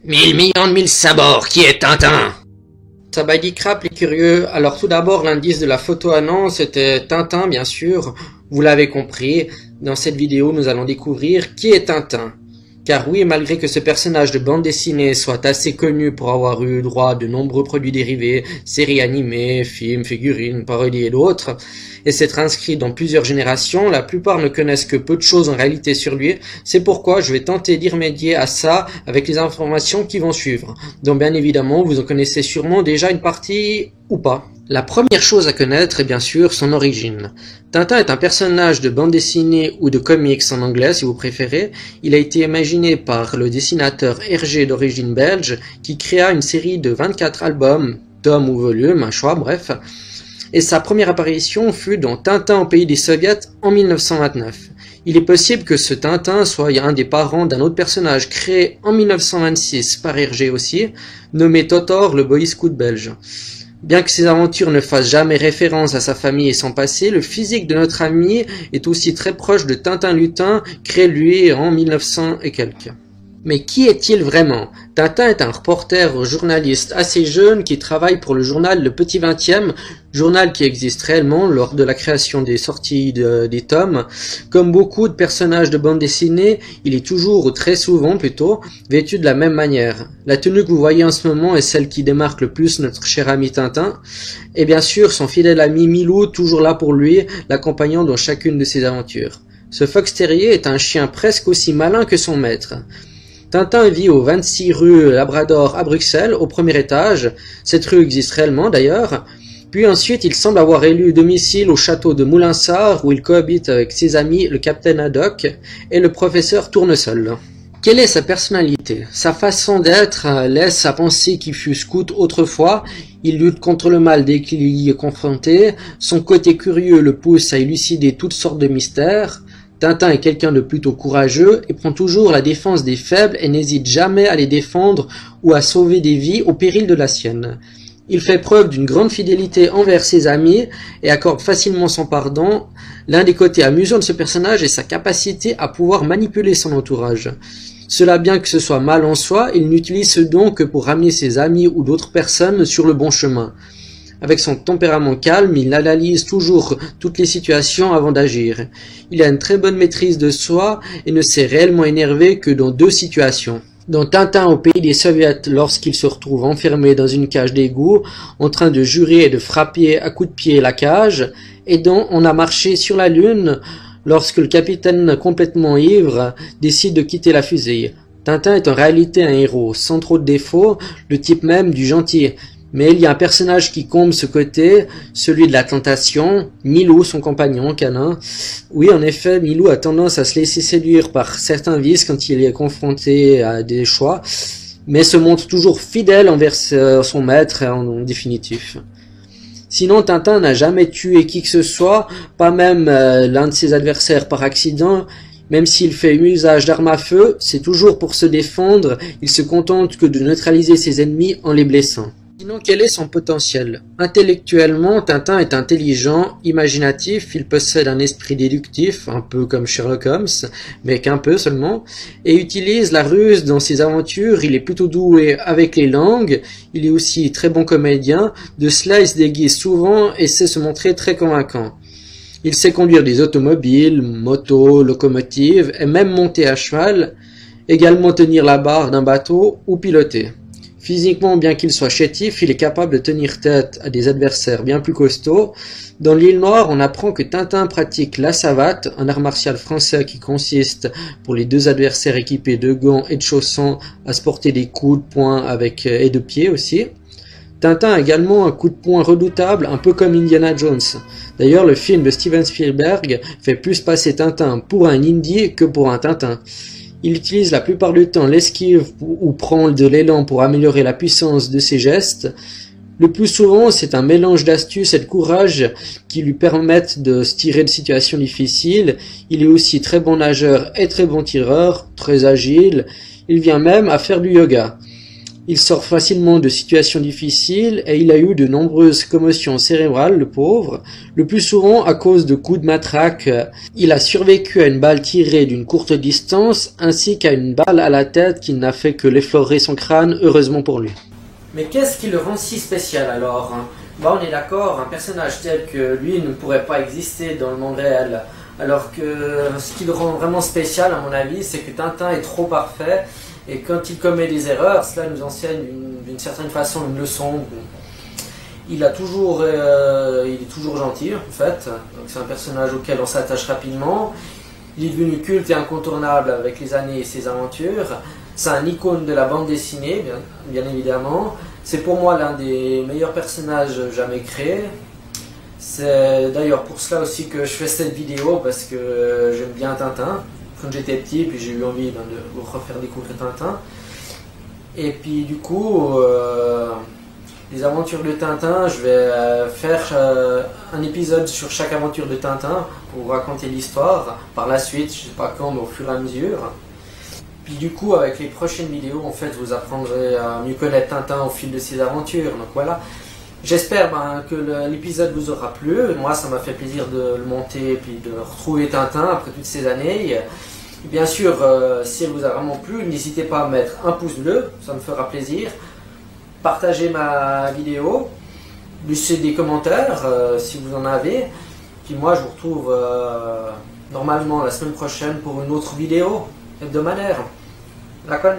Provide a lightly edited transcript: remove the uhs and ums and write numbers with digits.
Mille millions de mille sabords, qui est Tintin? Tabadi Crap, les curieux. Alors tout d'abord, l'indice de la photo annonce était Tintin, bien sûr. Vous l'avez compris, dans cette vidéo, nous allons découvrir qui est Tintin. Car oui, malgré que ce personnage de bande dessinée soit assez connu pour avoir eu droit à de nombreux produits dérivés, séries animées, films, figurines, parodies et d'autres, et s'être inscrit dans plusieurs générations, la plupart ne connaissent que peu de choses en réalité sur lui. C'est pourquoi je vais tenter d'y remédier à ça avec les informations qui vont suivre. Donc bien évidemment, vous en connaissez sûrement déjà une partie ou pas. La première chose à connaître est bien sûr son origine. Tintin est un personnage de bande dessinée ou de comics en anglais si vous préférez. Il a été imaginé par le dessinateur Hergé d'origine belge qui créa une série de 24 albums, tomes ou volumes, un choix, bref. Et sa première apparition fut dans Tintin au pays des soviets en 1929. Il est possible que ce Tintin soit un des parents d'un autre personnage créé en 1926 par Hergé aussi, nommé Totor, le boy scout belge. Bien que ses aventures ne fassent jamais référence à sa famille et son passé, le physique de notre ami est aussi très proche de Tintin Lutin, créé lui en 1900 et quelques. Mais qui est-il vraiment? Tintin est un reporter journaliste assez jeune qui travaille pour le journal Le Petit 20e, journal qui existe réellement lors de la création des sorties des tomes. Comme beaucoup de personnages de bande dessinée, il est toujours, ou très souvent plutôt, vêtu de la même manière. La tenue que vous voyez en ce moment est celle qui démarque le plus notre cher ami Tintin. Et bien sûr, son fidèle ami Milou, toujours là pour lui, l'accompagnant dans chacune de ses aventures. Ce fox terrier est un chien presque aussi malin que son maître. Tintin vit au 26 rue Labrador à Bruxelles, au premier étage. Cette rue existe réellement d'ailleurs. Puis ensuite, il semble avoir élu domicile au château de Moulinsart, où il cohabite avec ses amis le capitaine Haddock et le professeur Tournesol. Quelle est sa personnalité? Sa façon d'être laisse à penser qu'il fut scout autrefois. Il lutte contre le mal dès qu'il y est confronté. Son côté curieux le pousse à élucider toutes sortes de mystères. Tintin est quelqu'un de plutôt courageux et prend toujours la défense des faibles et n'hésite jamais à les défendre ou à sauver des vies au péril de la sienne. Il fait preuve d'une grande fidélité envers ses amis et accorde facilement son pardon. L'un des côtés amusants de ce personnage est sa capacité à pouvoir manipuler son entourage. Cela bien que ce soit mal en soi, il n'utilise ce don que pour ramener ses amis ou d'autres personnes sur le bon chemin. Avec son tempérament calme, il analyse toujours toutes les situations avant d'agir. Il a une très bonne maîtrise de soi et ne s'est réellement énervé que dans deux situations. Dans Tintin au pays des soviets, lorsqu'il se retrouve enfermé dans une cage d'égout, en train de jurer et de frapper à coups de pied la cage, et dont On a marché sur la lune, lorsque le capitaine complètement ivre décide de quitter la fusée. Tintin est en réalité un héros, sans trop de défauts, le type même du gentil. Mais il y a un personnage qui comble ce côté, celui de la tentation, Milou, son compagnon canin. Oui, en effet, Milou a tendance à se laisser séduire par certains vices quand il est confronté à des choix, mais se montre toujours fidèle envers son maître en définitif. Sinon, Tintin n'a jamais tué qui que ce soit, pas même l'un de ses adversaires par accident. Même s'il fait usage d'armes à feu, c'est toujours pour se défendre, il se contente que de neutraliser ses ennemis en les blessant. Sinon, quel est son potentiel? Intellectuellement, Tintin est intelligent, imaginatif, il possède un esprit déductif, un peu comme Sherlock Holmes, mais qu'un peu seulement, et utilise la ruse dans ses aventures. Il est plutôt doué avec les langues, il est aussi très bon comédien, de cela il se déguise souvent et sait se montrer très convaincant. Il sait conduire des automobiles, motos, locomotives, et même monter à cheval, également tenir la barre d'un bateau ou piloter. Physiquement, bien qu'il soit chétif, il est capable de tenir tête à des adversaires bien plus costauds. Dans l'île Noire, on apprend que Tintin pratique la savate, un art martial français qui consiste, pour les deux adversaires équipés de gants et de chaussons, à se porter des coups de poing et de pied aussi. Tintin a également un coup de poing redoutable, un peu comme Indiana Jones. D'ailleurs, le film de Steven Spielberg fait plus passer Tintin pour un Indy que pour un Tintin. Il utilise la plupart du temps l'esquive ou prend de l'élan pour améliorer la puissance de ses gestes. Le plus souvent, c'est un mélange d'astuce et de courage qui lui permettent de se tirer de situations difficiles. Il est aussi très bon nageur et très bon tireur, très agile. Il vient même à faire du yoga. Il sort facilement de situations difficiles et il a eu de nombreuses commotions cérébrales, le pauvre, le plus souvent à cause de coups de matraque. Il a survécu à une balle tirée d'une courte distance ainsi qu'à une balle à la tête qui n'a fait que l'effleurer son crâne, heureusement pour lui. Mais qu'est-ce qui le rend si spécial alors? On est d'accord, un personnage tel que lui ne pourrait pas exister dans le monde réel. Alors que ce qui le rend vraiment spécial, à mon avis, c'est que Tintin est trop parfait. Et quand il commet des erreurs, cela nous enseigne d'une certaine façon une leçon. Il est toujours gentil en fait, donc c'est un personnage auquel on s'attache rapidement. Il est devenu culte et incontournable avec les années et ses aventures. C'est un icône de la bande dessinée, bien évidemment. C'est pour moi l'un des meilleurs personnages jamais créés. C'est d'ailleurs pour cela aussi que je fais cette vidéo, parce que j'aime bien Tintin. Quand j'étais petit, puis j'ai eu envie de vous refaire découvrir Tintin. Et puis du coup, les aventures de Tintin, je vais faire un épisode sur chaque aventure de Tintin pour vous raconter l'histoire. Par la suite, je sais pas quand, mais au fur et à mesure. Puis du coup, avec les prochaines vidéos, en fait, vous apprendrez à mieux connaître Tintin au fil de ses aventures. Donc voilà. J'espère que l'épisode vous aura plu. Moi, ça m'a fait plaisir de le monter et puis de retrouver Tintin après toutes ces années. Et bien sûr, si elle vous a vraiment plu, n'hésitez pas à mettre un pouce bleu, ça me fera plaisir. Partagez ma vidéo, laissez des commentaires si vous en avez. Puis moi, je vous retrouve normalement la semaine prochaine pour une autre vidéo hebdomadaire. D'accord ?